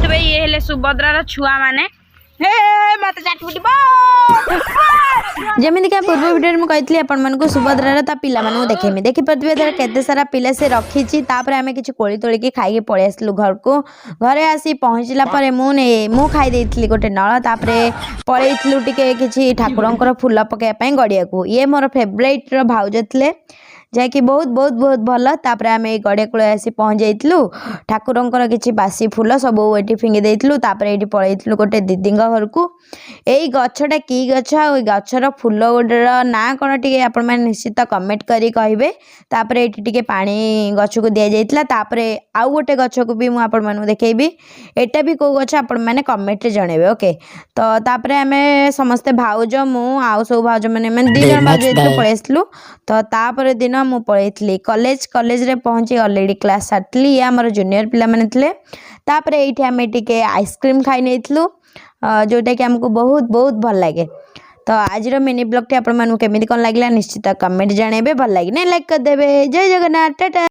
देखुवे ये हेले सुभद्रार छुआ माने मत जमीन क्या पूर्व वीडियो में कही आपण मानक सुभद्रार ता पिला मानू देखेमी देखि पारे तार केते सारा पिला से रखी तापर आम कि कोली तोलिकी खाई पलि आसलु घर को घरे आसी पहुँचला पर मु खाई देइथिली गोटे नल तापर पलैलु टिके किछि ठाकुरंकर फूल पकाइबा गड़िया को ये मोर फेवरेट भाउज थे जहाँकि बहुत बहुत बहुत भल तापर आम गड़िया कूल आसी पहुँच जाइलु ठाकुरंकर किछि बासी फूल सब ये फिंगी देइलु तापर ये पलैलु गोटे दीदी घर को यही गछटा कि गछ आ गछर फूल गोटर ना कौन टे आपण मैंने निश्चित कमेंट करी कहे तापर ये टिके पानी गछ को दि जाइए तापर आउ गोटे गछ को भी मुझे देखी एटा भी कौ गछ आपण मैंने कमेंट रे जनइबे ओके। तो तापर आम समस्ते भाउज मु आउ सब भाउज मैंने दी जन भाउज पलि आसलु। तो तापर दिन मु पलैली कॉलेज रे पहुँची ऑलरेडी क्लास सारी ये आमर जूनियर पिला माने थिले तापर एठी आम टिके आइसक्रीम खाई नेइथलु जोटा कि आमको बहुत बहुत भल लगे। तो आज मिनी ब्लॉग टी आपण मानू केमिति कोन लागला निश्चित कमेंट जानइबे भल लागे लाइक कर देबे। जय जगन्नाथ टाटा।